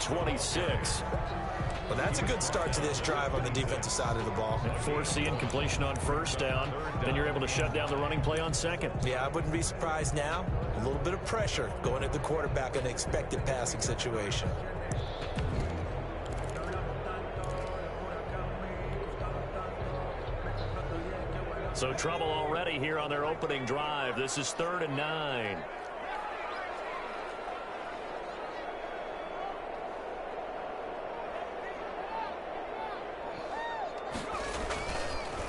26. Well, that's a good start to this drive on the defensive side of the ball. And force the incompletion on first down. Then you're able to shut down the running play on second. Yeah, I wouldn't be surprised now. A little bit of pressure going at the quarterback in an expected passing situation. So trouble already here on their opening drive. This is 3rd and 9.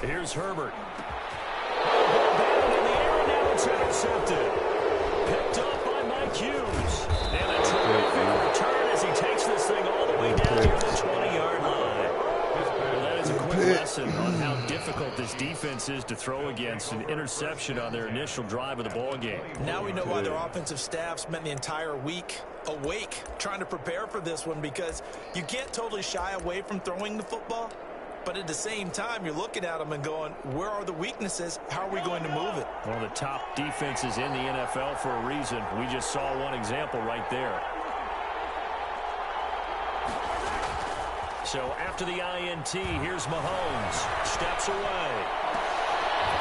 Here's Herbert. In the air, now it's intercepted. Picked up by Mike Hughes. And a terrific return as he takes this thing all the way down near the 20-yard line. Well, that is a quick lesson on how difficult this defense is to throw against. An interception on their initial drive of the ball game. Now we know why their offensive staff spent the entire week awake trying to prepare for this one, because you can't totally shy away from throwing the football. But at the same time, you're looking at them and going, where are the weaknesses? How are we going to move it? One of the top defenses in the NFL for a reason. We just saw one example right there. So after the INT, here's Mahomes. Steps away.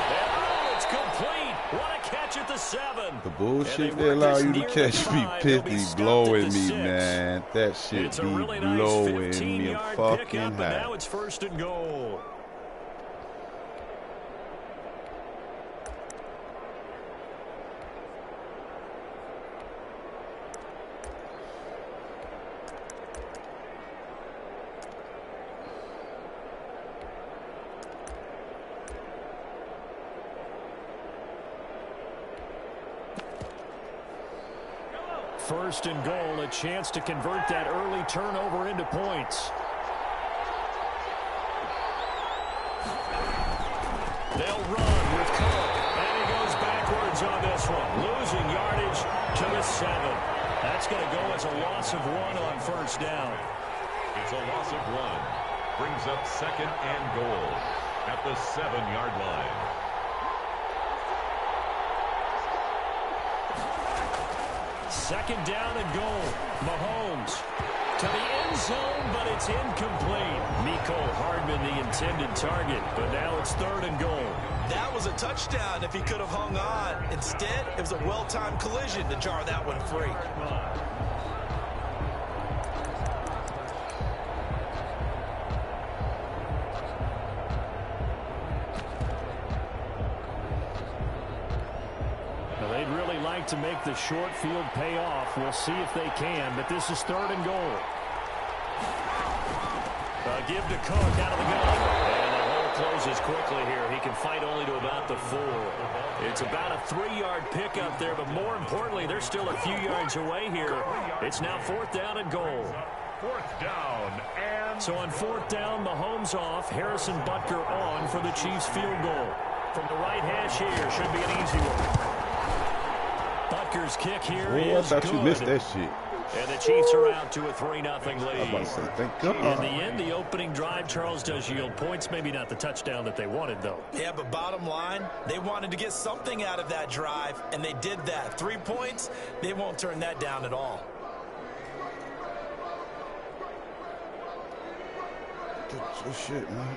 And it's complete. What a catch at the 7. The bullshit they allow you to catch be pithy blowing me, man. That shit be really blowing nice me fucking pickup, high. Now it's 1st and goal. First and goal, a chance to convert that early turnover into points. They'll run with Cook, and he goes backwards on this one, losing yardage to the 7. That's going to go as a loss of 1 on first down. It's a loss of 1. Brings up 2nd and goal at the 7-yard line. Second down and goal. Mahomes to the end zone, but it's incomplete. Mecole Hardman, the intended target, but now it's 3rd and goal. That was a touchdown if he could have hung on. Instead, it was a well-timed collision to jar that one free. To make the short field pay off. We'll see if they can, but this is 3rd and goal. Give to Cook out of the gun. And the hole closes quickly here. He can fight only to about the 4. It's about a 3-yard pickup there, but more importantly, they're still a few yards away here. It's now 4th down and goal. 4th down and... So on 4th down, Mahomes off. Harrison Butker on for the Chiefs field goal. From the right hash here, should be an easy one. Butker's kick here is I thought good. you missed that shit. And the Chiefs are out to a 3-0 lead. I was about to say, thank God. In the end, the opening drive, Charles, does yield points. Maybe not the touchdown that they wanted, though. Yeah, but bottom line, they wanted to get something out of that drive, and they did that. 3 points, they won't turn that down at all. Good shit, man.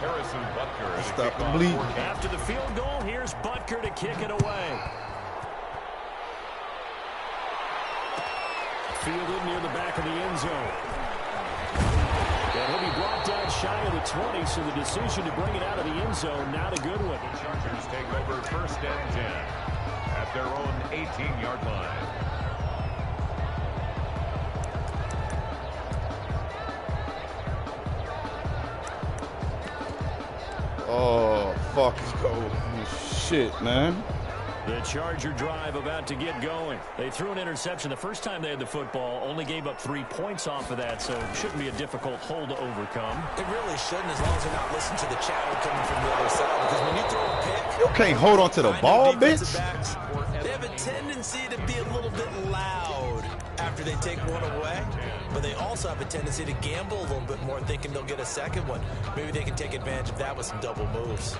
Harrison Butker. Stop the bleeding. After the field goal, here's Butker to kick it away. Fielded near the back of the end zone. And he'll be brought down shy of the 20, so the decision to bring it out of the end zone, not a good one. The Chargers take over 1st and 10 at their own 18-yard line. Oh, fuck. Shit, man. The Charger drive about to get going. They threw an interception the first time they had the football, only gave up 3 points off of that, so it shouldn't be a difficult hole to overcome. It really shouldn't, as long as they're not listening to the chatter coming from the other side, because when you throw a pick... You can't hold on to the ball, bitch. They have a tendency to be a little bit loud after they take one away, but they also have a tendency to gamble a little bit more, thinking they'll get a second one. Maybe they can take advantage of that with some double moves.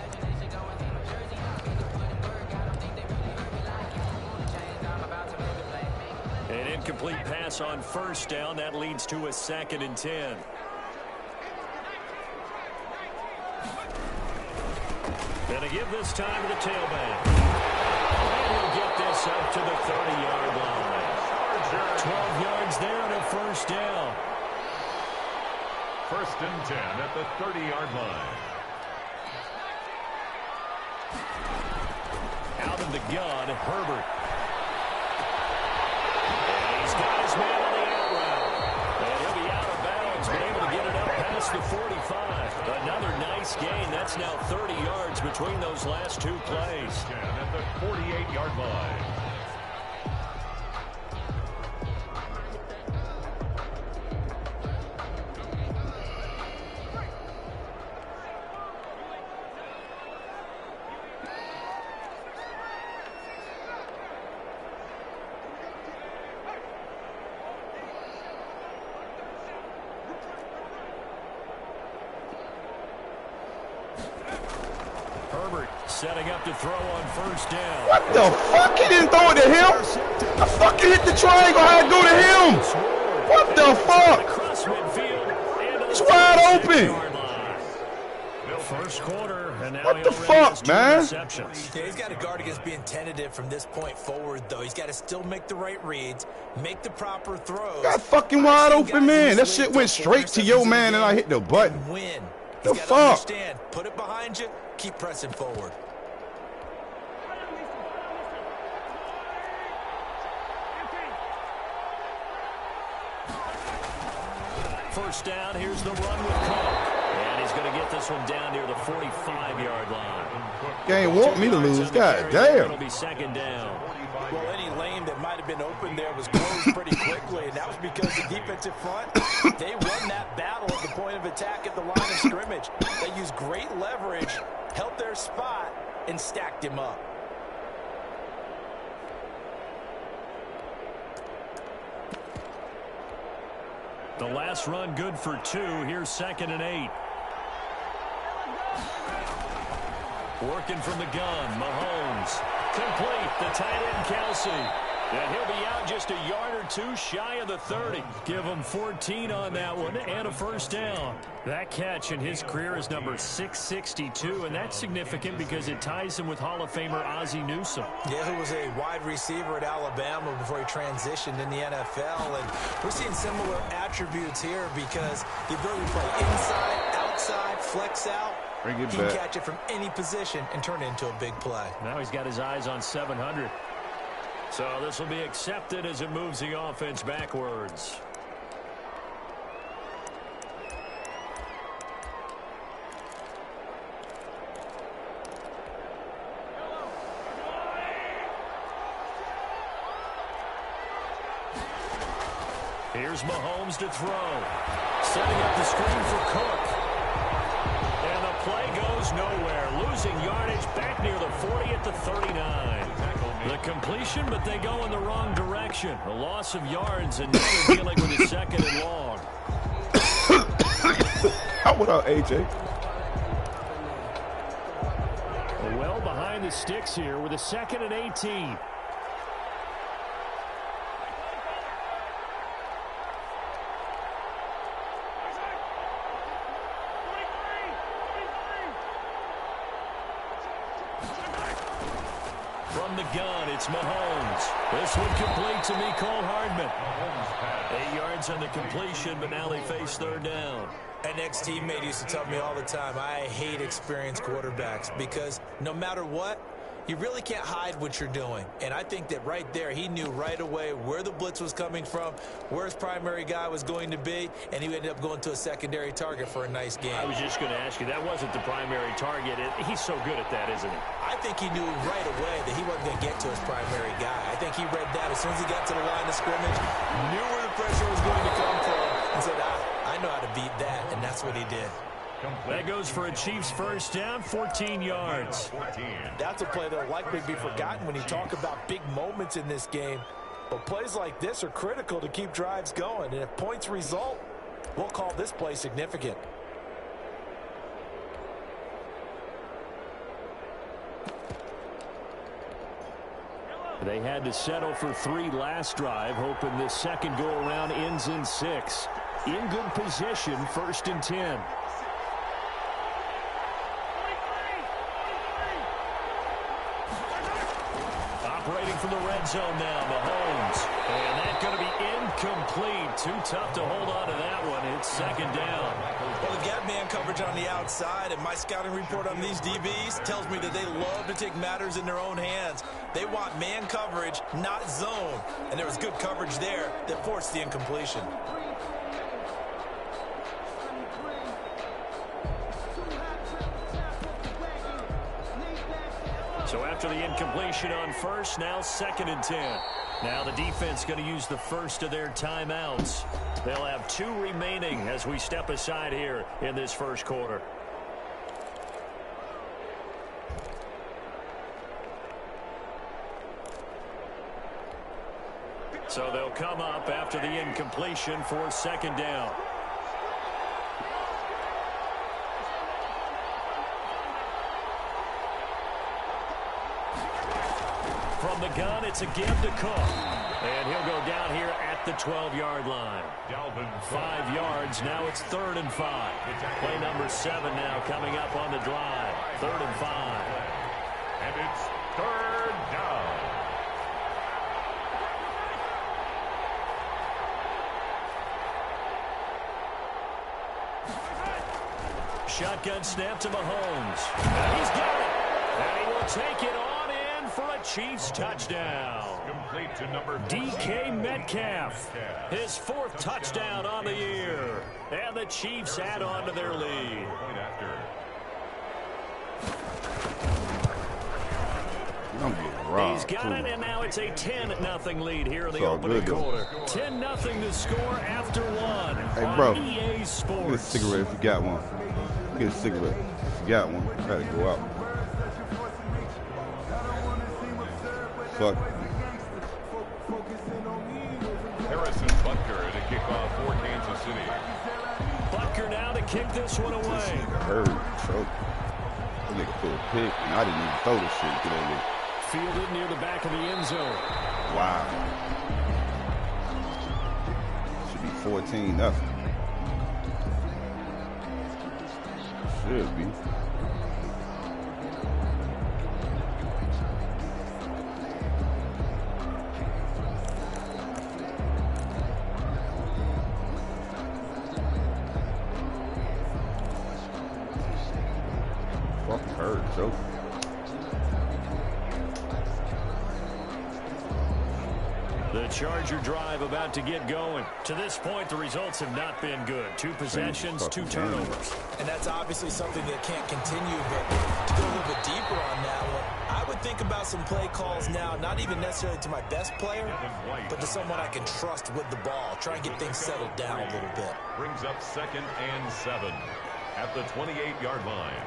incomplete pass on first down. That leads to a 2nd and 10. Gonna give this time to the tailback. And he'll get this up to the 30-yard line. 12 yards there and a first down. 1st and 10 at the 30-yard line. Out of the gun, Herbert. And he's got his man on the out route. And he'll be out of bounds, but able to get it up past the 45. Another nice gain. That's now 30 yards between those last 2 plays. 10 at the 48-yard line. Setting up to throw on first down. What the fuck? He didn't throw it to him. I fucking hit the triangle. I had to go to him. What the fuck? It's wide open. First quarter, and now what the fuck, man? Yeah, he's got to guard against being tentative from this point forward, though. He's got to still make the right reads, make the proper throws. Got fucking wide open, man. That shit went straight to your man, and I hit the button. Win. The fuck? Understand. Put it behind you. Keep pressing forward. First down, here's the run with Cook. And he's going to get this one down near the 45-yard line. Game want me to lose. God damn. It'll be 2nd down. Well, any lane that might have been open there was closed pretty quickly, and that was because the defensive front, they won that battle at the point of attack at the line of scrimmage. They used great leverage, held their spot, and stacked him up. The last run good for 2. Here's 2nd and 8. Working from the gun, Mahomes. Complete, the tight end, Kelsey. And he'll be out just a yard or 2 shy of the 30. Give him 14 on that one and a first down. That catch in his career is number 662, and that's significant because it ties him with Hall of Famer Ozzie Newsome. Yeah, who was a wide receiver at Alabama before he transitioned in the NFL. And we're seeing similar attributes here because the ability to play inside, outside, flex out. Bring it He back. can catch it from any position and turn it into a big play. Now he's got his eyes on 700. So this will be accepted as it moves the offense backwards. Here's Mahomes to throw. Setting up the screen for Cook. And the play goes nowhere. Losing yardage back near the 40 at the 39. The completion, but they go in the wrong direction. A loss of yards, and now they're dealing with a 2nd and long. How about AJ? Well behind the sticks here with a 2nd and 18. From the gun, it's Mahomes. This one complete to Mecole Hardman. 8 yards on the completion, but now they face 3rd down. An ex-teammate used to tell me all the time, I hate experienced quarterbacks because no matter what, you really can't hide what you're doing. And I think that right there, he knew right away where the blitz was coming from, where his primary guy was going to be, and he ended up going to a secondary target for a nice game. I was just going to ask you, that wasn't the primary target. He's so good at that, isn't he? I think he knew right away that he wasn't going to get to his primary guy. I think he read that as soon as he got to the line of scrimmage, knew where the pressure was going to come from, and said, I know how to beat that, and that's what he did. That goes for a Chiefs first down, 14 yards. That's a play that will likely be forgotten when you talk about big moments in this game. But plays like this are critical to keep drives going. And if points result, we'll call this play significant. They had to settle for 3 last drive, hoping this second go-around ends in 6. In good position, 1st and 10. Operating from the red zone now, Mahomes. And that's going to be incomplete. Too tough to hold on to that one. It's 2nd down. Well, they've got man coverage on the outside, and my scouting report on these DBs tells me that they love to take matters in their own hands. They want man coverage, not zone. And there was good coverage there that forced the incompletion. So after the incompletion on 1st, now 2nd and 10. Now the defense going to use the first of their timeouts. They'll have 2 remaining as we step aside here in this 1st quarter. So they'll come up after the incompletion for 2nd down. From the gun, it's a give to Cook. And he'll go down here at the 12-yard line. 5 yards. Now it's 3rd and 5. Play number 7 now coming up on the drive. 3rd and 5. And it's 3rd down. Shotgun snap to Mahomes. And he's got it. And he will take it on in for a Chiefs touchdown. Complete to number DK Metcalf. His 4th touchdown on the year. And the Chiefs add on to their lead. Point after. He's got it, and now it's a 10-0 lead here in the opening quarter. 10-0 to score after 1. Hey, bro, EA Sports. get a cigarette if you got one. Get a cigarette if you got one. Gotta go out. Fuck. Harrison Butker at a kickoff for Kansas City. Butker now to kick this one away. Hurt, choke. That nigga threw a pick, and I didn't even throw this shit. Get over there. Fielded near the back of the end zone. Wow. Should be 14-0. Should be. Fucking hurt, choke. The Charger drive about to get going. To this point, the results have not been good. 2 possessions, 2 turnovers. And that's obviously something that can't continue, but to go a little bit deeper on that one, I would think about some play calls now, not even necessarily to my best player, but to someone I can trust with the ball. Try and get things settled down a little bit. Brings up 2nd and 7 at the 28-yard line.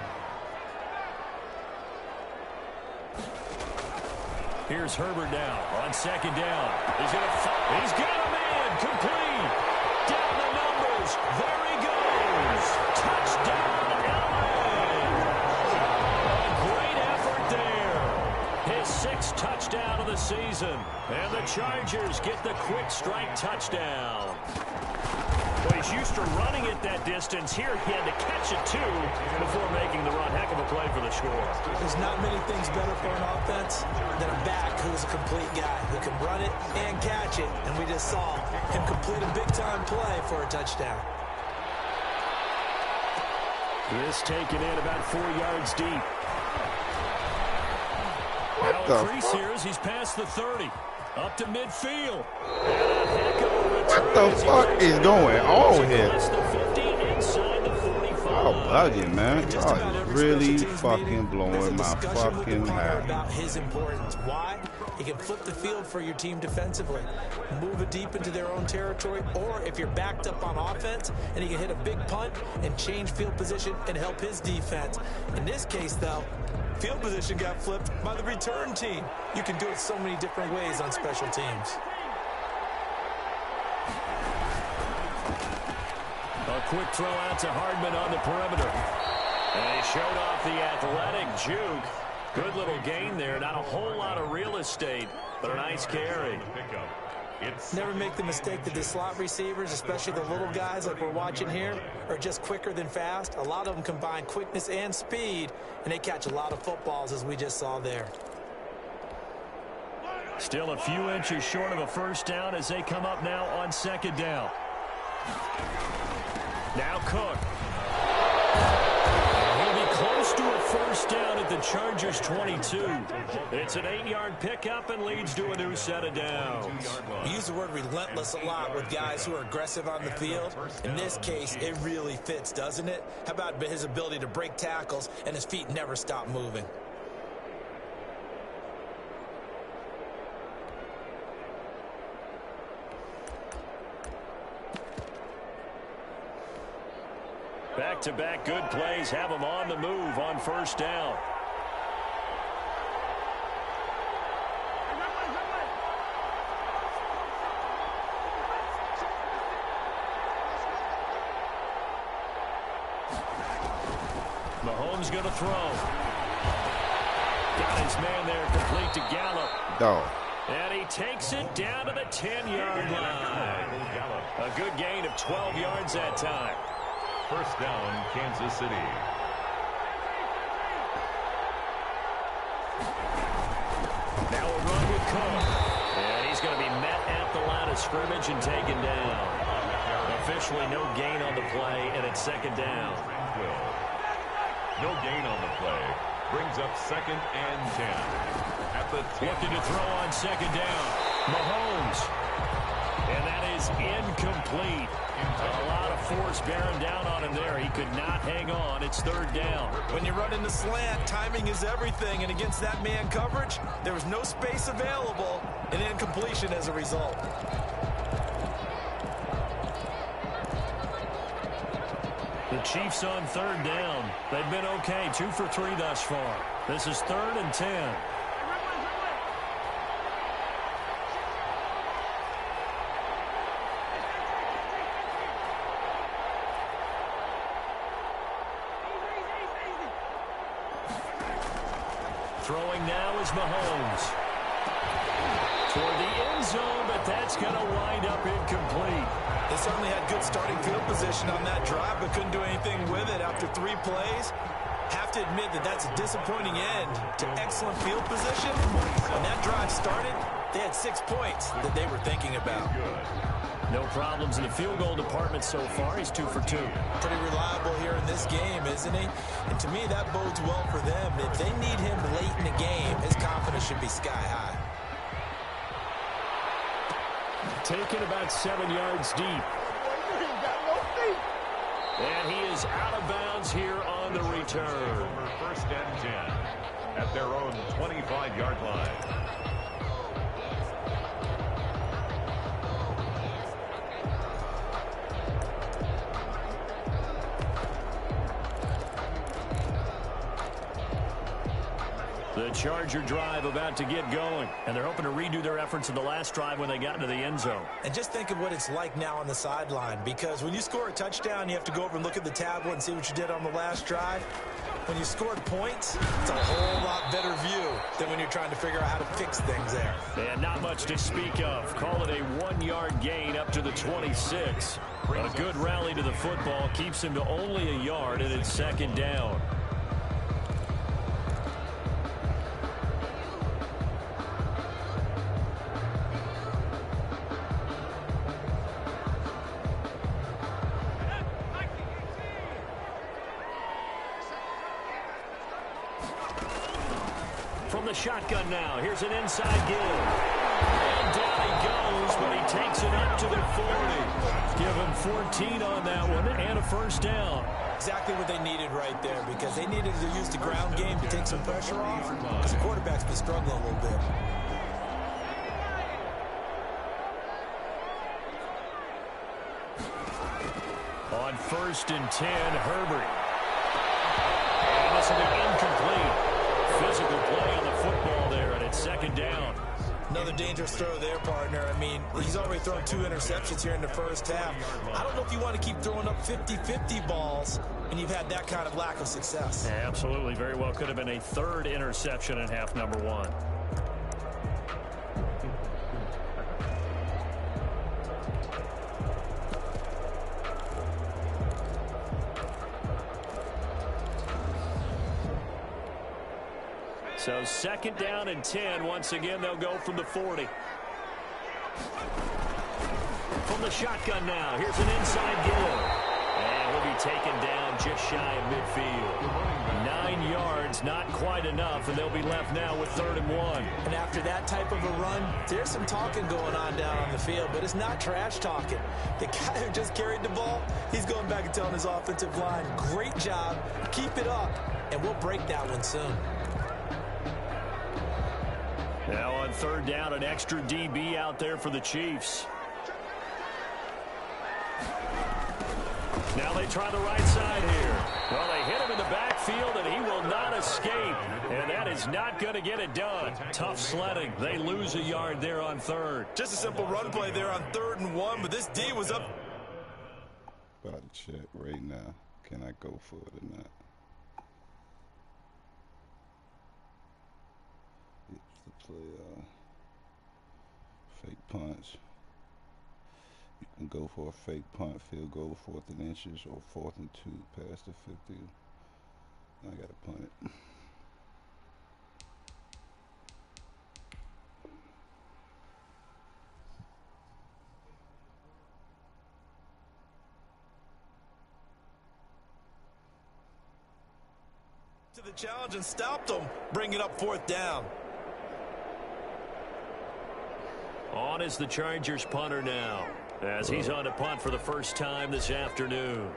Here's Herbert now on 2nd down. He's got a man complete. Down the numbers. There he goes. Touchdown, LA. A great effort there. His 6th touchdown of the season. And the Chargers get the quick strike touchdown. Well, he's used to running it that distance. Here he had to catch it, too, before making the run. Heck of a play for the score. There's not many things better for an offense than a back who's a complete guy who can run it and catch it. And we just saw him complete a big-time play for a touchdown. This taken in about 4 yards deep. What now increase here as he's past the 30. Up to midfield. What the fuck is going on here? Oh, bugging, man. Y'all is really fucking blowing my fucking mind. About his importance. Why? He can flip the field for your team defensively, move it deep into their own territory, or if you're backed up on offense, and he can hit a big punt and change field position and help his defense. In this case, though, field position got flipped by the return team. You can do it so many different ways on special teams. A quick throw out to Hardman on the perimeter. And he showed off the athletic juke. Good little gain there. Not a whole lot of real estate, but a nice carry. Never make the mistake that the slot receivers, especially the little guys like we're watching here, are just quicker than fast. A lot of them combine quickness and speed, and they catch a lot of footballs, as we just saw there. Still a few inches short of a first down as they come up now on second down. Now Cook. He'll be close to a first down at the Chargers' 22. It's an 8-yard pickup and leads to a new set of downs. You use the word relentless a lot with guys who are aggressive on the field. In this case, it really fits, doesn't it? How about his ability to break tackles and his feet never stop moving? Back-to-back good plays have him on the move on first down. Mahomes going to throw. Got his man there complete to Gallup. Dog. And he takes it down to the 10-yard line. A good gain of 12 yards that time. First down, Kansas City. Now a run with Cook. And he's going to be met at the line of scrimmage and taken down. Officially no gain on the play, and it's second down. No gain on the play. Brings up second and 10. At the 10. Looking to throw on second down. Mahomes. And that is incomplete. A lot of force bearing down on him there. He could not hang on. It's third down. When you run in the slant, timing is everything. And against that man coverage, there was no space available. And incompletion as a result. The Chiefs on third down. They've been okay. 2 for 3 thus far. This is 3rd and 10. Throwing now is Mahomes. Toward the end zone, but that's going to wind up incomplete. They certainly had good starting field position on that drive, but couldn't do anything with it after 3 plays. Have to admit that that's a disappointing end to excellent field position. When that drive started, they had 6 points that they were thinking about. No problems in the field goal department so far. He's 2 for 2. Pretty reliable here in this game, isn't he? And to me, that bodes well for them. If they need him late in the game, his confidence should be sky high. Taken about 7 yards deep. And he is out of bounds here on the return. First and 10 at their own 25-yard line. The Charger drive about to get going, and they're hoping to redo their efforts in the last drive when they got into the end zone. And just think of what it's like now on the sideline, because when you score a touchdown, you have to go over and look at the tablet and see what you did on the last drive. When you scored points, it's a whole lot better view than when you're trying to figure out how to fix things there. And not much to speak of. Call it a 1-yard gain up to the 26. A good rally to the football keeps him to only a yard, and it's second down. From the shotgun now, here's an inside give. And down he goes, but he takes it up to the 40. Give him 14 on that one and a first down. Exactly what they needed right there, because they needed to use the ground game to take some pressure off, because the quarterback's been struggling a little bit. On 1st and 10, Herbert. And this will be incomplete. Physical play on the football there, and it's second down. Another dangerous throw there, partner. I mean, he's already thrown 2 interceptions here in the first half. I don't know if you want to keep throwing up 50-50 balls when you've had that kind of lack of success. Yeah, absolutely. Very well could have been a 3rd interception in half number 1. So 2nd down and 10. Once again, they'll go from the 40. From the shotgun now. Here's an inside give. And he'll be taken down just shy of midfield. 9 yards, not quite enough, and they'll be left now with 3rd and 1. And after that type of a run, there's some talking going on down on the field, but it's not trash talking. The guy who just carried the ball, he's going back and telling his offensive line, great job, keep it up, and we'll break that one soon. Now on 3rd down, an extra DB out there for the Chiefs. Now they try the right side here. Well, they hit him in the backfield, and he will not escape. And that is not going to get it done. Tough sledding. They lose a yard there on 3rd. Just a simple run play there on 3rd and 1, but this D was up. About to check right now. Can I go for it or not? Play fake punts. You can go for a fake punt, field goal, 4th and inches, or 4th and 2 past the 50. I gotta punt it. To the challenge and stopped them. Bring it up 4th down. On is the Chargers punter now, as he's on to punt for the first time this afternoon.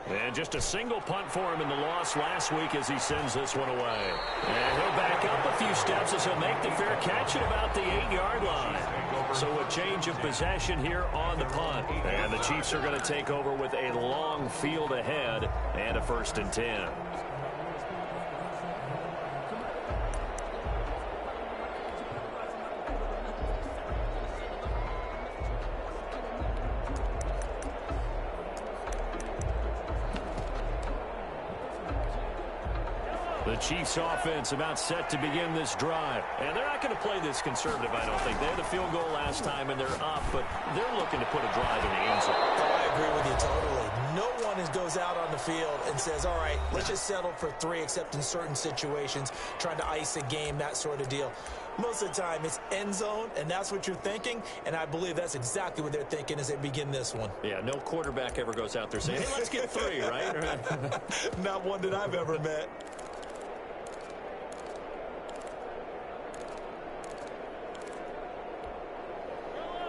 And just a single punt for him in the loss last week as he sends this one away. And he'll back up a few steps as he'll make the fair catch at about the 8-yard line. So a change of possession here on the punt. And the Chiefs are going to take over with a long field ahead and a 1st and 10. The Chiefs offense about set to begin this drive. And they're not going to play this conservative, I don't think. They had a field goal last time, and they're up, but they're looking to put a drive in the end zone. Oh, I agree with you totally. No one goes out on the field and says, all right, let's just settle for 3, except in certain situations, trying to ice a game, that sort of deal. Most of the time, it's end zone, and that's what you're thinking, and I believe that's exactly what they're thinking as they begin this one. Yeah, no quarterback ever goes out there saying, hey, let's get 3, right? Not one that I've ever met.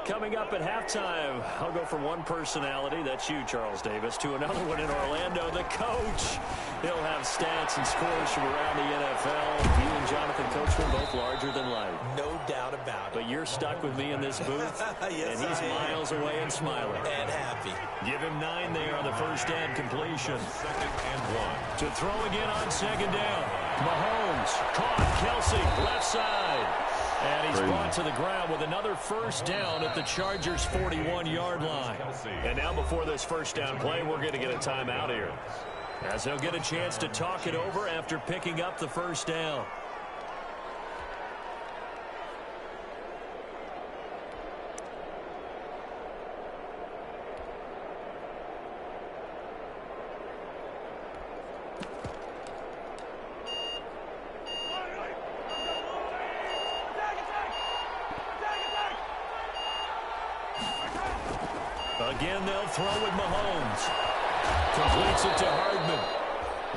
Coming up at halftime, I'll go from one personality, that's you, Charles Davis, to another one in Orlando, the coach. He'll have stats and scores from around the NFL. You and Jonathan Coachman both larger than life. No doubt about it. But you're stuck with me in this booth, yes, and he's miles away and smiling. And happy. Give him 9 there on the first down completion. 2nd and 1. To throw again on 2nd down. Mahomes caught. Kelsey, left side. And he's brought to the ground with another first down at the Chargers' 41-yard line. And now before this first down play, we're going to get a timeout here, as they'll get a chance to talk it over after picking up the first down. Again, they'll throw with Mahomes. Completes it to Hardman.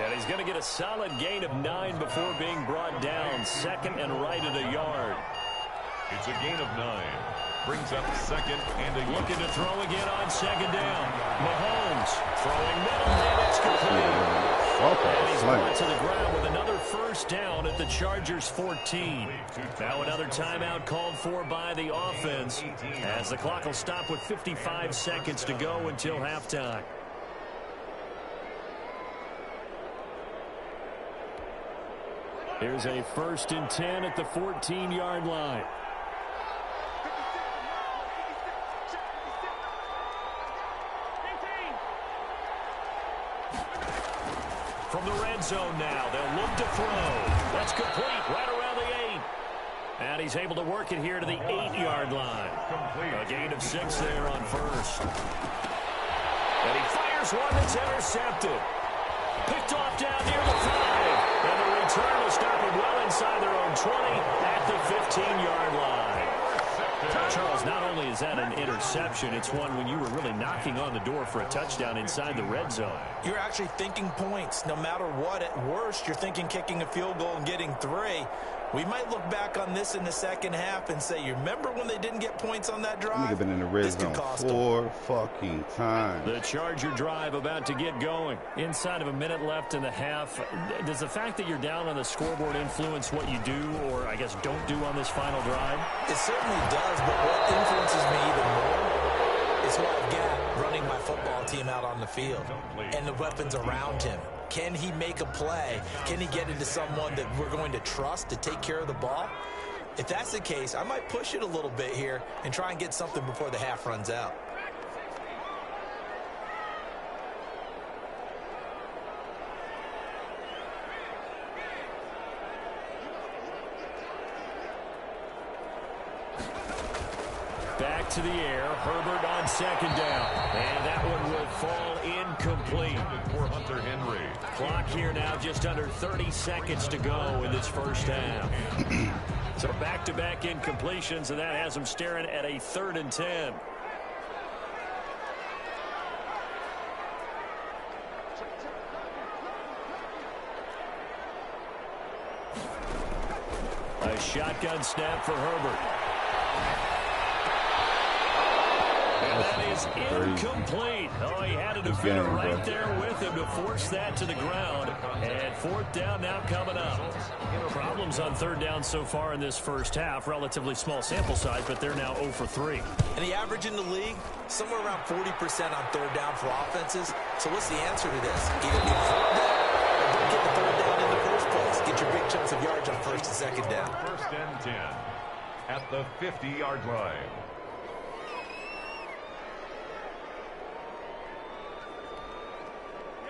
And he's going to get a solid gain of 9 before being brought down. 2nd and right at a yard. It's a gain of 9. Brings up 2nd and a yard. Looking to throw again on 2nd down. Mahomes throwing middle, and it's complete. And he's brought to the ground with another first down at the Chargers' 14. Now another timeout called for by the offense, as the clock will stop with 55 seconds to go until halftime. Here's a 1st and 10 at the 14-yard line. From the red zone now, they'll look to throw. That's complete right around the 8. And he's able to work it here to the 8-yard line. A gain of 6 there on 1st. And he fires one that's intercepted. Picked off down near the 5. And the return will stop him well inside their own 20 at the 15-yard line. Charles, not only is that an interception, it's one when you were really knocking on the door for a touchdown inside the red zone. You're actually thinking points. No matter what, at worst, you're thinking kicking a field goal and getting 3. We might look back on this in the second half and say, you remember when they didn't get points on that drive? They've been in the red zone 4 fucking times. The Charger drive about to get going. Inside of a minute left in the half. Does the fact that you're down on the scoreboard influence what you do, or I guess don't do on this final drive? It certainly does, but what influences me even more is what I've got running my football team out on the field and the weapons around him. Can he make a play? Can he get into someone that we're going to trust to take care of the ball? If that's the case, I might push it a little bit here and try and get something before the half runs out. Back to the air. Herbert on 2nd down. And that one will fall incomplete. For Hunter Henry. Clock here now just under 30 seconds to go in this first half. So back-to-back incompletions, and that has them staring at a 3rd and 10. A shotgun snap for Herbert. And that is incomplete. Oh, he had a defender right there with him to force that to the ground. And 4th down now coming up. Problems on 3rd down so far in this first half. Relatively small sample size, but they're now 0 for 3. And the average in the league, somewhere around 40% on 3rd down for offenses. So what's the answer to this? Either get 4th down or don't get the 3rd down in the first place. Get your big chunks of yards on 1st and 2nd down. 1st and 10 at the 50-yard line.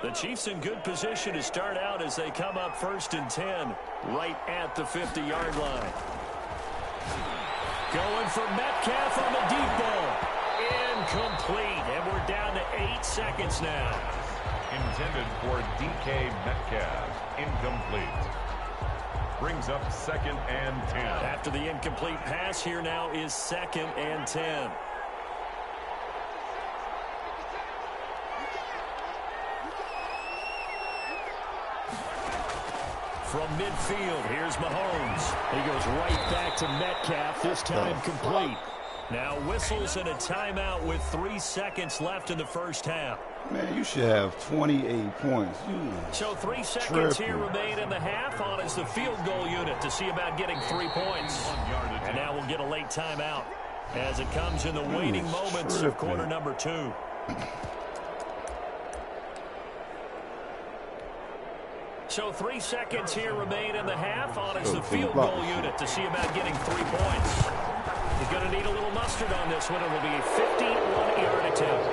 The Chiefs in good position to start out as they come up 1st and 10 right at the 50-yard line. Going for Metcalf on the deep ball. Incomplete. And we're down to 8 seconds now. Intended for DK Metcalf. Incomplete. Brings up 2nd and 10. After the incomplete pass, here now is 2nd and 10. From midfield, here's Mahomes. He goes right back to Metcalf, this time complete. Now whistles and a timeout with 3 seconds left in the first half. Man, you should have 28 points. So 3 seconds here remain in the half on as the field goal unit to see about getting 3 points. And now we'll get a late timeout as it comes in the waning moments of quarter number 2. So 3 seconds here remain in the half on as the field goal unit to see about getting 3 points. He's going to need a little mustard on this one. It will be a 51-yard attempt.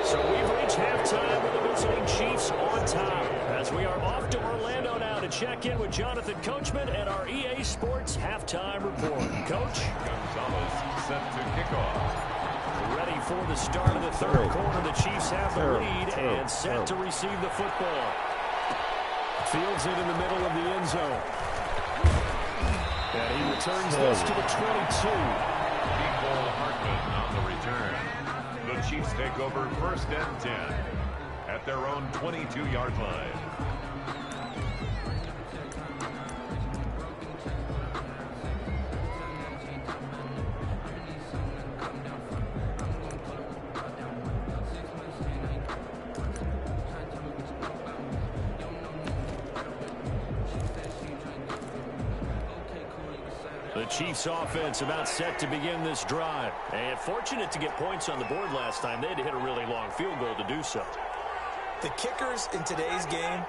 So we've reached halftime with the visiting Chiefs on top as we are off to Orlando now to check in with Jonathan Coachman and our EA Sports halftime report. Coach? Gonzalez set to kickoff. Ready for the start of the 3rd quarter. The Chiefs have the lead and set to receive the football. Fields it in the middle of the end zone. And he returns this to the 22. Nicole Hartman on the return. The Chiefs take over 1st and 10 at their own 22-yard line. The Chiefs offense about set to begin this drive. And fortunate to get points on the board last time. They had to hit a really long field goal to do so. The kickers in today's game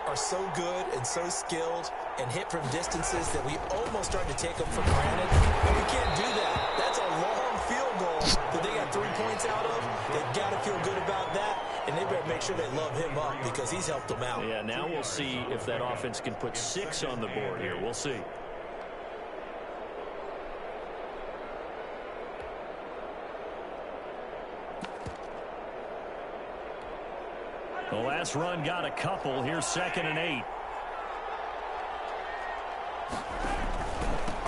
are so good and so skilled and hit from distances that we almost start to take them for granted. But we can't do that. That's a long field goal that they got 3 points out of. They've got to feel good about that, and they better make sure they love him up because he's helped them out. Yeah, now we'll see if that offense can put 6 on the board here. We'll see. The last run got a couple. Here's 2nd and 8.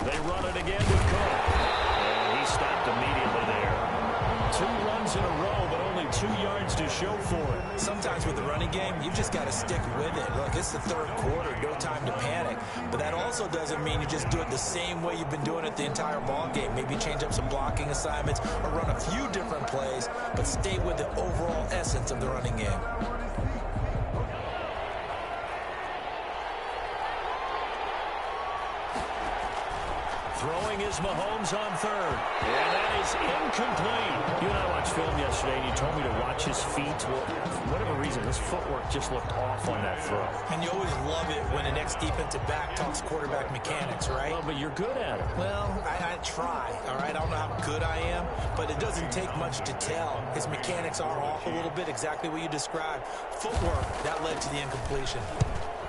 They run it again with Cook. And he stopped immediately there. 2 runs in a row, but only 2 yards to show for it. Sometimes with the running game, you just got to stick with it. Look, it's the 3rd quarter, no time to panic. But that also doesn't mean you just do it the same way you've been doing it the entire ball game. Maybe change up some blocking assignments or run a few different plays, but stay with the overall essence of the running game. Throwing is Mahomes on 3rd. And that is incomplete. You and I watched film yesterday, and you told me to watch his feet. Well, for whatever reason, his footwork just looked off on that throw. And you always love it when an ex-defensive back talks quarterback mechanics, right? Well, but you're good at it. Well, I try, all right? I don't know how good I am, but it doesn't take much to tell. His mechanics are off a little bit, exactly what you described. Footwork, that led to the incompletion.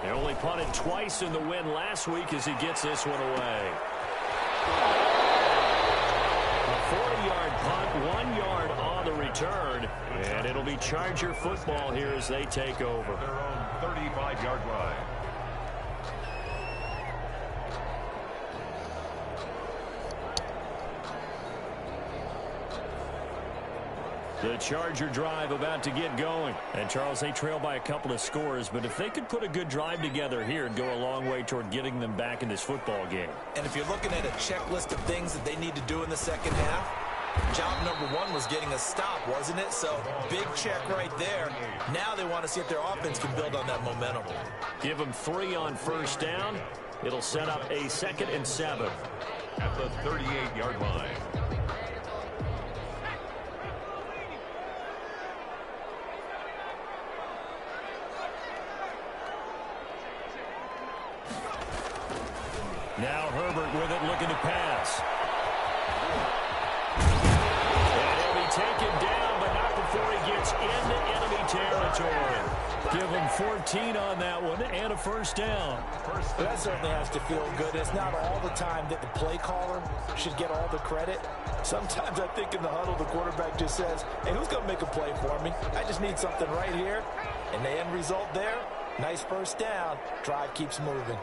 They only punted twice in the win last week as he gets this one away. A 40-yard punt, 1 yard on the return, and it'll be Charger football here as they take over. Their own 35-yard line. The Charger drive about to get going. And, Charles, they trail by a couple of scores, but if they could put a good drive together here, it'd go a long way toward getting them back in this football game. And if you're looking at a checklist of things that they need to do in the second half, job number 1 was getting a stop, wasn't it? So, big check right there. Now they want to see if their offense can build on that momentum. Give them 3 on first down. It'll set up a 2nd and 7. At the 38-yard line. Now Herbert with it, looking to pass. And he'll be taken down, but not before he gets into enemy territory. Give him 14 on that one and a first down. That certainly has to feel good. It's not all the time that the play caller should get all the credit. Sometimes I think in the huddle, the quarterback just says, hey, who's going to make a play for me? I just need something right here. And the end result there, nice first down. Drive keeps moving.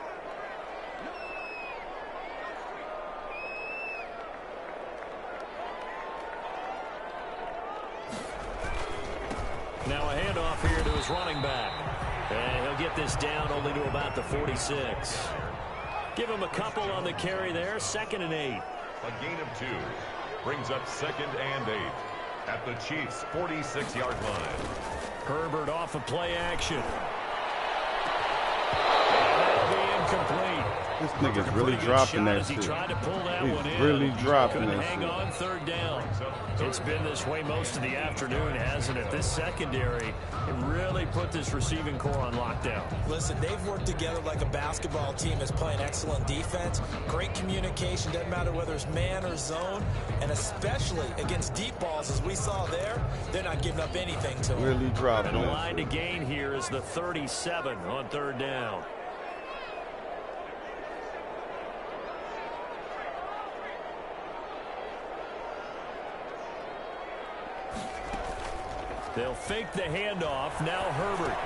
Now a handoff here to his running back. And he'll get this down only to about the 46. Give him a couple on the carry there. 2nd and 8. A gain of 2 brings up 2nd and 8 at the Chiefs' 46-yard line. Herbert off of play action. And that'll be incomplete. This nigga's really dropping that shit. shit. He's really dropping Couldn't that hang shit. on 3rd down. It's been this way most of the afternoon, hasn't it? This secondary, it really put this receiving core on lockdown. Listen, they've worked together like a basketball team that's playing excellent defense. Great communication, doesn't matter whether it's man or zone. And especially against deep balls, as we saw there, they're not giving up anything to them. Really dropping And the that line to shit. gain here is the 37 on 3rd down. They'll fake the handoff. Now Herbert.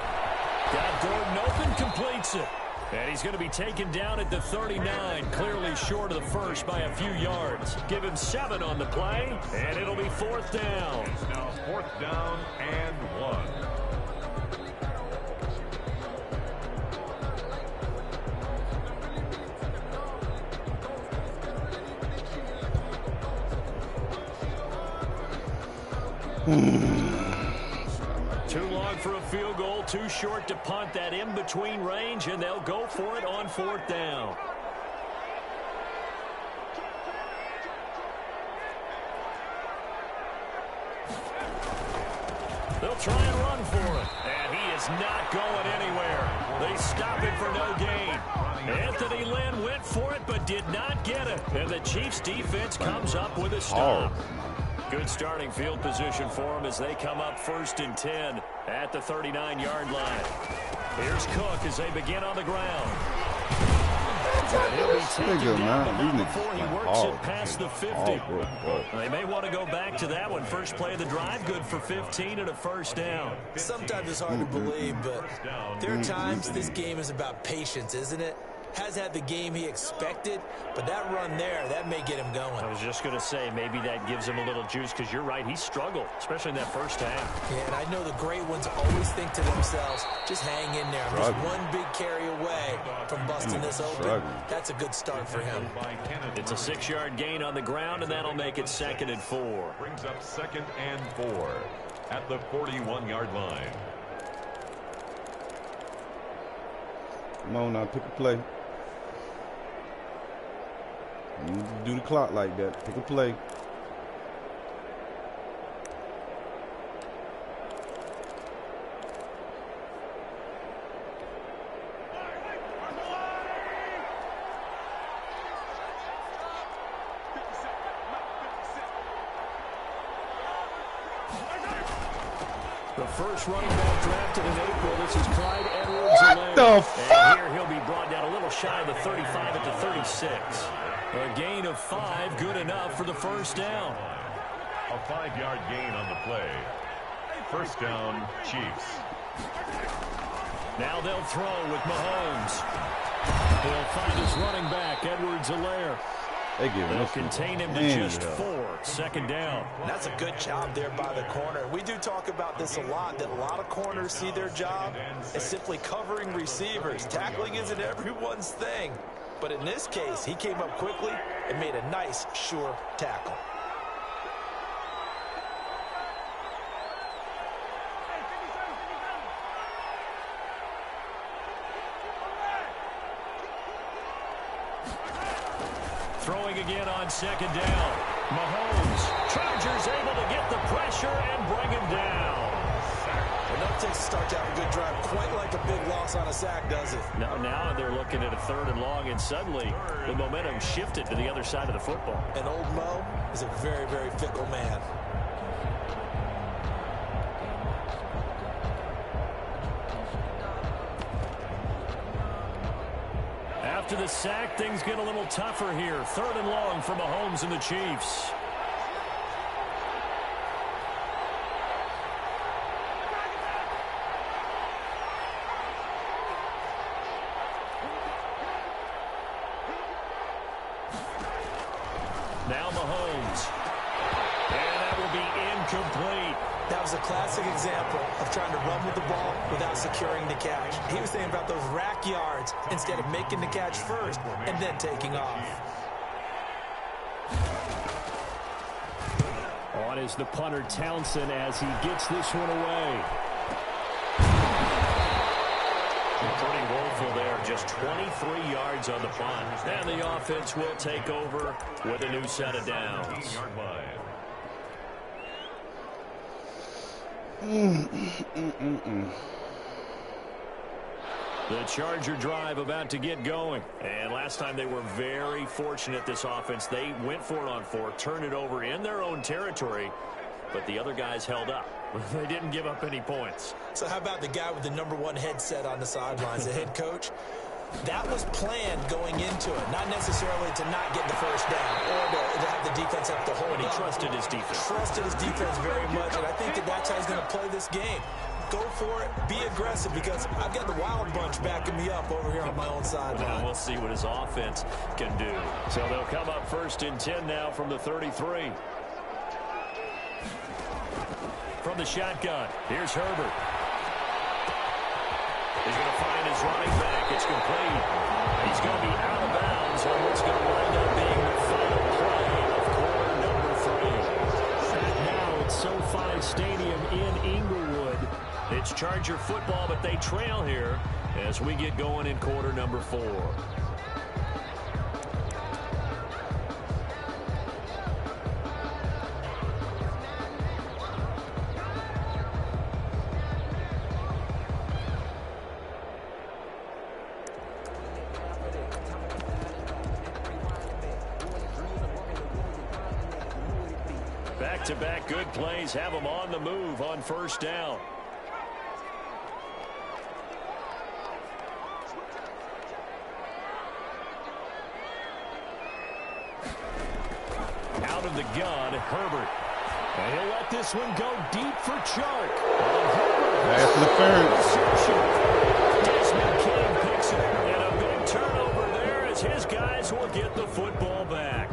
Got Gordon open, completes it. And he's going to be taken down at the 39, clearly short of the first by a few yards. Give him 7 on the play, and it'll be 4th down. It's now 4th down and 1. Too long for a field goal, too short to punt. That in-between range, and they'll go for it on 4th down. They'll try and run for it. And he is is not going anywhere. They stop it for no gain. Anthony Lynn went for it but did not get it. And the Chiefs defense comes up with a stop. Good starting field position for them as they come up 1st and 10 at the 39-yard line. Here's Cook as they begin on the ground. He'll be taken down before he works it past the 50. They may want to go back to that one. First play of the drive, good for 15 and a first down. Sometimes it's hard to believe, but there are times this game is about patience, isn't it? Has had the game he expected, but that run there, that may get him going. I was just going to say, maybe that gives him a little juice, because you're right, he struggled, especially in that first half. Yeah, and I know the great ones always think to themselves, just hang in there. I'm just one big carry away from busting this open. That's a good start for him. It's a 6-yard gain on the ground, and that'll make it 2nd and 4. Brings up 2nd and 4 at the 41-yard line. Come on now, pick a play. You need to do the clock like that. Pick a play. The first running back drafted in April. This is Clyde Edwards-Helaire. What the fuck? And here he'll be brought down a little shy of the 35 at the 36. A gain of 5, good enough for the first down. A 5-yard gain on the play. First down, Chiefs. Now they'll throw with Mahomes. He'll find his running back, Edwards-Helaire. They'll contain him to just 4. 2nd down. That's a good job there by the corner. We do talk about this a lot, that a lot of corners see their job as simply covering receivers. Tackling isn't everyone's thing. But in this case, he came up quickly and made a nice, sure tackle. Throwing again on 2nd down. Mahomes. Chargers able to get the pressure and bring him down. Enough takes to start to have a good drive. Quite like a big loss on a sack, does it? Now they're looking at a 3rd and long, and suddenly the momentum shifted to the other side of the football. And old Mo is a very, very fickle man. After the sack, things get a little tougher here. 3rd and long for Mahomes and the Chiefs. Now Mahomes. And that will be incomplete. That was a classic example of trying to run with the ball without securing the catch. He was thinking about those rack yards instead of making the catch first and then taking off. On is the punter Townsend as he gets this one away. Pretty woeful there, just 23 yards on the punt. And the offense will take over with a new set of downs. The Charger drive about to get going. And last time they were very fortunate, this offense. They went for it on 4, turned it over in their own territory, but the other guys held up. They didn't give up any points. So how about the guy with the #1 headset on the sidelines, the head coach? That was planned going into it, not necessarily to not get the first down or to have the defense have to hold. But he trusted his defense. Trusted his defense very much, and I think that's how he's going to play this game. Go for it, be aggressive, because I've got the wild bunch backing me up over here on my own sideline. Well, we'll see what his offense can do. So they'll come up 1st and 10 now from the 33. From the shotgun, here's Herbert. He's going to find his running back. It's complete. He's going to be out of bounds on what's going to wind up being the final play of quarter number 3. And now it's SoFi Stadium in Inglewood. It's Charger football, but they trail here as we get going in quarter number 4. Back-to-back good plays have them on the move on first down. Out of the gun, Herbert. And he'll let this one go deep for Chark. Pass interference. Desmond King picks it. And a big turnover there as his guys will get the football back.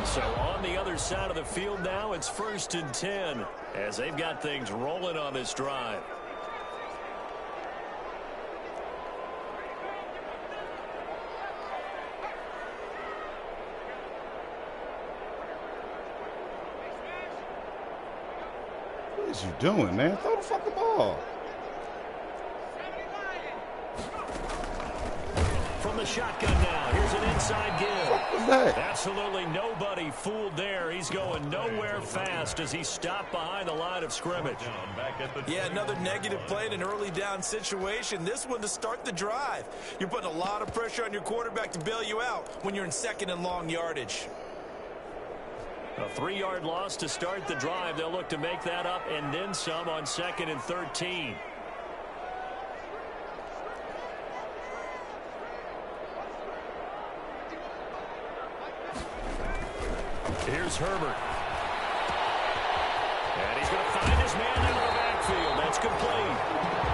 So on the other side of the field now, it's 1st and 10 as they've got things rolling on this drive. What is you doing, man? Throw the fucking ball. From the shotgun now, here's an inside give. What was that? Absolutely nobody fooled there. He's going nowhere fast as he stopped behind the line of scrimmage. Yeah, another negative play in an early down situation. This one to start the drive. You're putting a lot of pressure on your quarterback to bail you out when you're in 2nd and long yardage. A 3-yard loss to start the drive. They'll look to make that up and then some on 2nd and 13. Here's Herbert. And he's going to find his man out of the backfield. That's complete.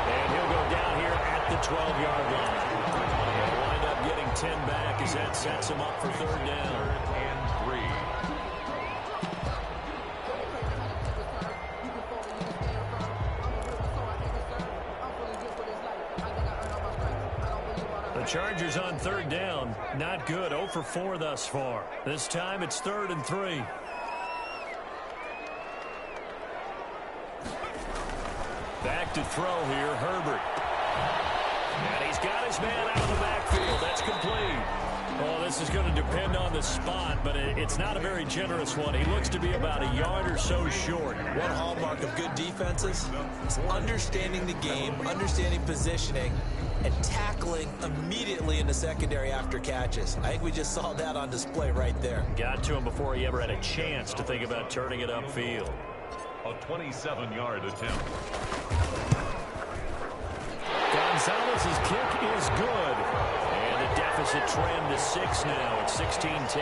And he'll go down here at the 12-yard line. He'll wind up getting 10 back as that sets him up for 3rd down. 3rd and 3. The Chargers on 3rd down. Not good. 0 for 4 thus far. This time it's 3rd and 3. Back to throw here, Herbert. And he's got his man out of the backfield. That's complete. Well, this is going to depend on the spot, but it's not a very generous one. He looks to be about a yard or so short. One hallmark of good defenses is understanding the game, understanding positioning, and tackling immediately in the secondary after catches. I think we just saw that on display right there. Got to him before he ever had a chance to think about turning it upfield. A 27-yard attempt. Gonzalez's kick is good. And the deficit trend to 6 now at 16-10.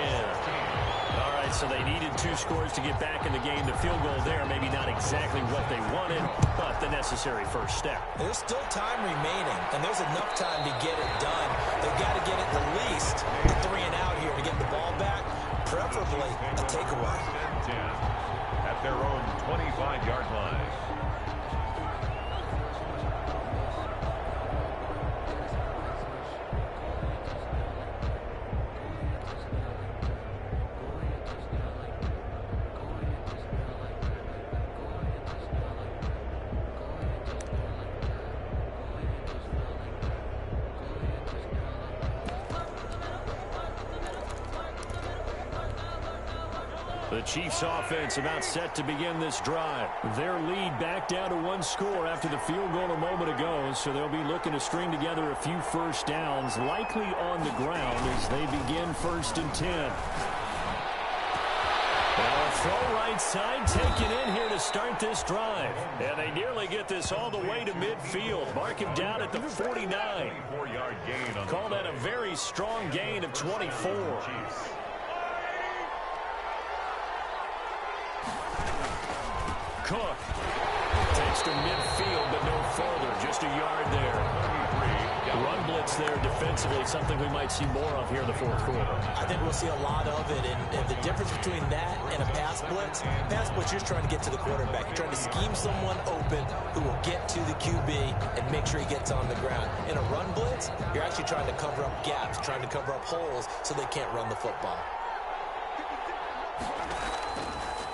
All right, so they needed 2 scores to get back in the game. The field goal there, maybe not exactly what they wanted, but the necessary first step. There's still time remaining, and there's enough time to get it done. They've got to get it at least 3 and out here to get the ball back, preferably a takeaway. 10 at their own 25-yard line. The Chiefs offense about set to begin this drive. Their lead back down to 1 score after the field goal a moment ago, so they'll be looking to string together a few first downs, likely on the ground as they begin 1st and 10. Now a throw right side taken in here to start this drive. And they nearly get this all the way to midfield. Mark him down at the 49. 24-yard gain. Call that a very strong gain of 24. Cook takes to midfield, but no further. Just a yard there. Run blitz there defensively, something we might see more of here in the 4th quarter. I think we'll see a lot of it, and the difference between that and a pass blitz, you're just trying to get to the quarterback. You're trying to scheme someone open who will get to the QB and make sure he gets on the ground. In a run blitz, you're actually trying to cover up gaps, trying to cover up holes so they can't run the football.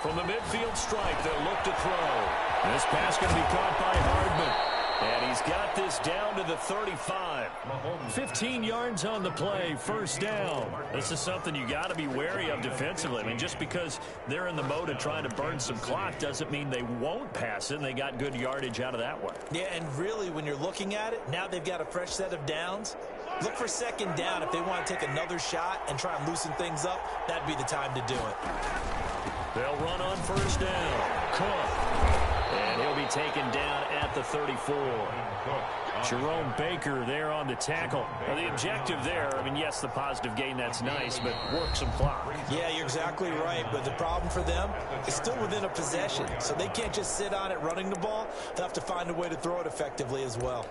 From the midfield strike, they'll look to throw. This pass going to be caught by Hardman. And he's got this down to the 35. 15 yards on the play, first down. This is something you got to be wary of defensively. I mean, just because they're in the mode of trying to burn some clock doesn't mean they won't pass it, and they got good yardage out of that one. Yeah, and really, when you're looking at it, now they've got a fresh set of downs. Look for second down. If they want to take another shot and try and loosen things up, that'd be the time to do it. They'll run on first down. Cook. And he'll be taken down at the 34. Jerome Baker there on the tackle. Now, the objective there, I mean, yes, the positive gain, that's nice, but work some clock. Yeah, you're exactly right. But the problem for them is still within a possession. So they can't just sit on it running the ball. They'll have to find a way to throw it effectively as well.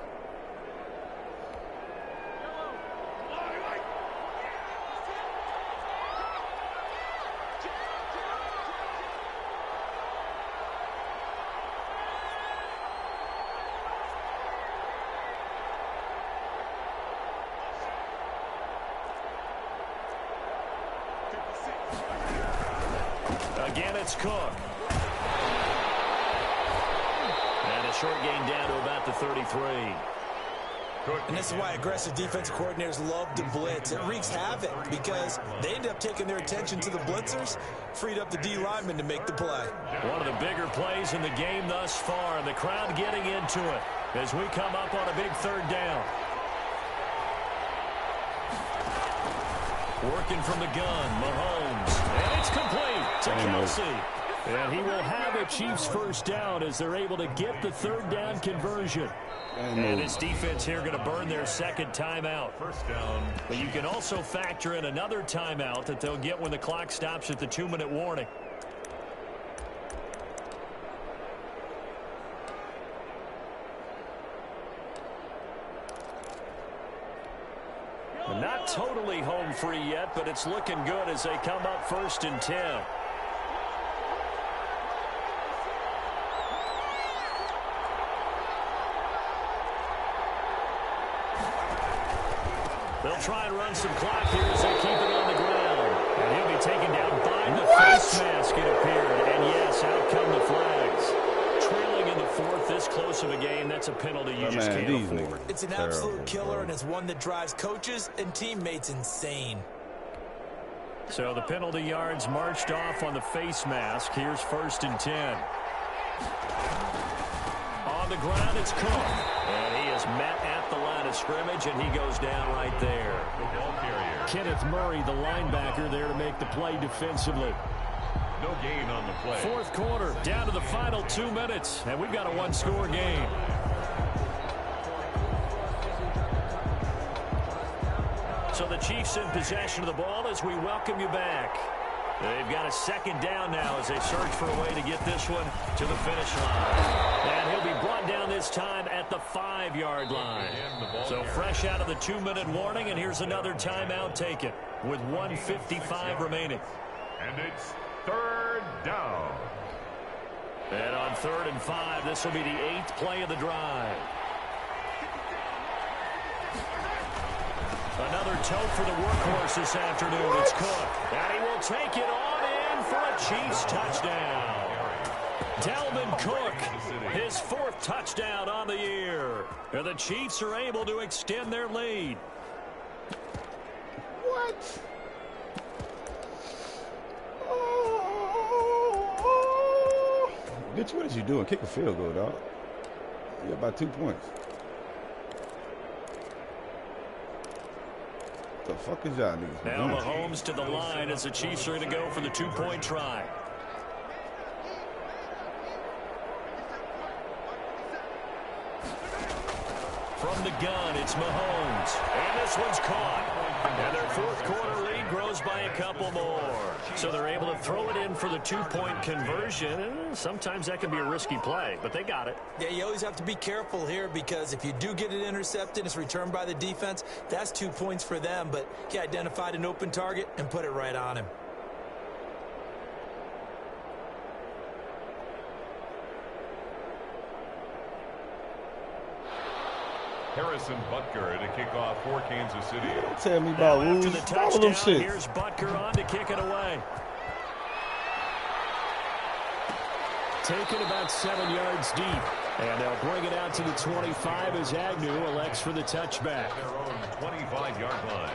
Again, it's Cook. And a short gain down to about the 33. And this is why aggressive defensive coordinators love to blitz. It wreaks havoc because they end up taking their attention to the blitzers, freed up the D lineman to make the play. One of the bigger plays in the game thus far, and the crowd getting into it as we come up on a big third down. Working from the gun, Mahomes. And it's complete to Kelsey. And he will have a Chiefs first down as they're able to get the third down conversion. And this defense here going to burn their second timeout. First down. But you can also factor in another timeout that they'll get when the clock stops at the 2-minute warning. Not totally home free yet, but it's looking good as they come up first and 10. They'll try and run some clock here as they keep it on the ground. And he'll be taken down by the face mask, it appeared. And yes, out come the flags. Trailing in the fourth, this close of a game, that's a penalty you just can't afford. It's an absolute killer, and it's one that drives coaches and teammates insane. So the penalty yards marched off on the face mask. Here's first and 10. On the ground, it's Cook. And he is met at the line of scrimmage, and he goes down right there. Kenneth Murray, the linebacker, there to make the play defensively. No gain on the play. Fourth quarter, down to the final 2 minutes, and we've got a one-score game. So the Chiefs in possession of the ball as we welcome you back. They've got a second down now as they search for a way to get this one to the finish line. And he'll be brought down this time at the 5-yard line. So fresh out of the 2-minute warning, and here's another timeout taken with 1:55 remaining. And it's third down. And on 3rd and 5, this will be the 8th play of the drive. Another tote for the workhorse this afternoon. It's Cook. And he will take it on in for a Chiefs touchdown. Dalvin Cook, his 4th touchdown on the year. And the Chiefs are able to extend their lead. What? Bitch, what is you doing? Kick a field goal, dog. You're about 2 points. The fuck is y'all niggas Now doing? Mahomes to the line as the Chiefs are going to go for the 2-point try. From the gun, it's Mahomes. And this one's caught. And their 4th quarter lead grows by a couple more. So they're able to throw it in for the 2-point conversion. And sometimes that can be a risky play, but they got it. Yeah, you always have to be careful here because if you do get it intercepted, it's returned by the defense. That's 2 points for them, but he identified an open target and put it right on him. Harrison Butker to kick off for Kansas City. Tell me about rules. After the Follow them touchdown, shit. here's Butker on to kick it away. Taken about 7 yards deep. And they'll bring it out to the 25 as Agnew elects for the touchback. Their own 25-yard line.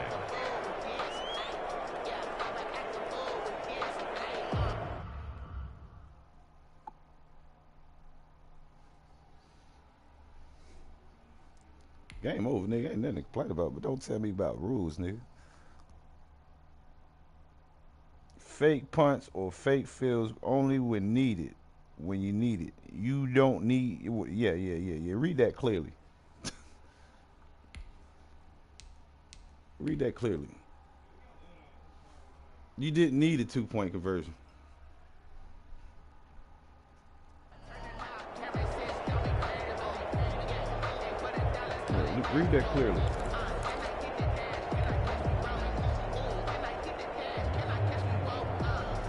Game over, nigga. Ain't nothing to complain about, but don't tell me about rules, nigga. Fake punts or fake fields only when needed. When you need it. You don't need... Yeah. Read that clearly. Read that clearly. You didn't need a 2-point conversion. Read that clearly.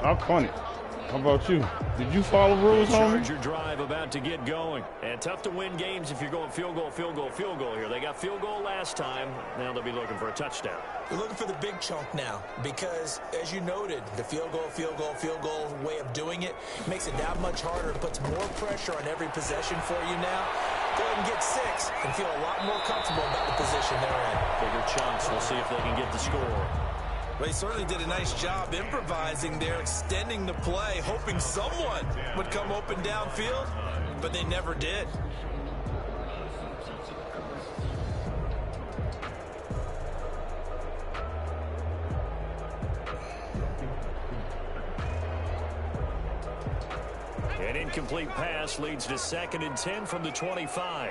I'll punt it. How about you? Did you follow rules, homie? Charger drive about to get going. And tough to win games if you're going field goal here. They got field goal last time. Now they'll be looking for a touchdown. They're looking for the big chunk now because, as you noted, the field goal way of doing it makes it that much harder. It puts more pressure on every possession for you now. Go ahead and get 6 and feel a lot more comfortable about the position they're in. Bigger chunks. We'll see if they can get the score. Well, he certainly did a nice job improvising there, extending the play, hoping someone would come open downfield, but they never did. An incomplete pass leads to 2nd and 10 from the 25.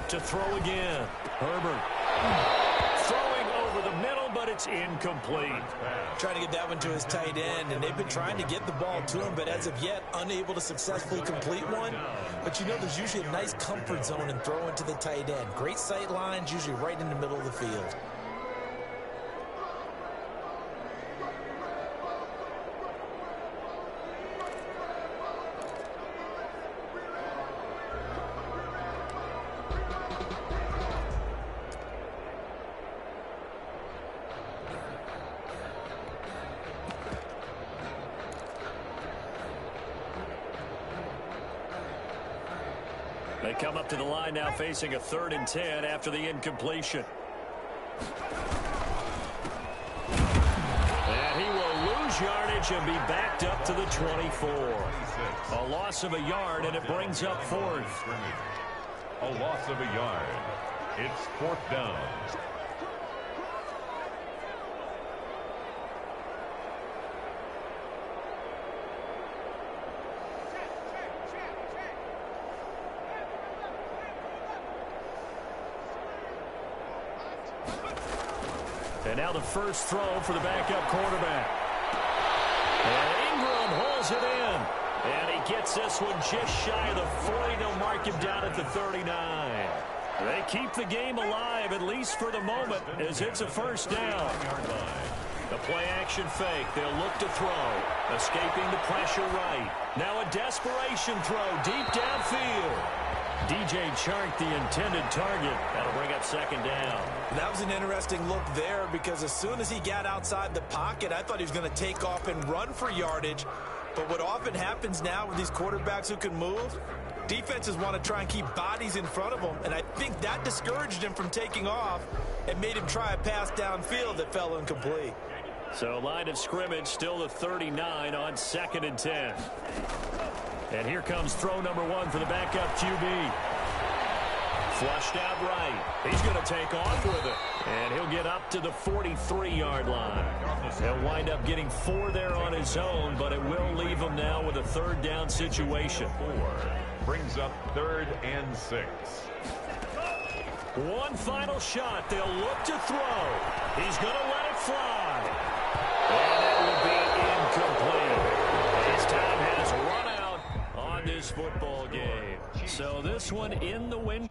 To throw again. Herbert throwing over the middle, but it's incomplete. Trying to get that one to his tight end, and they've been trying to get the ball to him, but as of yet, unable to successfully complete one. But you know there's usually a nice comfort zone in throwing to the tight end. Great sight lines, usually right in the middle of the field. They come up to the line now facing a 3rd and 10 after the incompletion. And he will lose yardage and be backed up to the 24. A loss of a yard, and it brings up 4th. A loss of a yard. It's 4th down. And now the first throw for the backup quarterback. And Ingram hauls it in. And he gets this one just shy of the 40. They'll mark him down at the 39. They keep the game alive, at least for the moment, as it's a 1st down. The play-action fake. They'll look to throw. Escaping the pressure right. Now a desperation throw deep downfield. DJ Chark, the intended target. That'll bring up 2nd down. That was an interesting look there because as soon as he got outside the pocket, I thought he was going to take off and run for yardage. But what often happens now with these quarterbacks who can move, defenses want to try and keep bodies in front of them, and I think that discouraged him from taking off and made him try a pass downfield that fell incomplete. So line of scrimmage still the 39 on 2nd and 10. And here comes throw number 1 for the backup QB. Flushed out right. He's going to take off with it. And he'll get up to the 43-yard line. He'll wind up getting 4 there on his own, but it will leave him now with a 3rd down situation. 4 brings up 3rd and 6. One final shot. They'll look to throw. He's going to let it fly. And that will be incomplete. His time has run out on this football game. So this one in the win.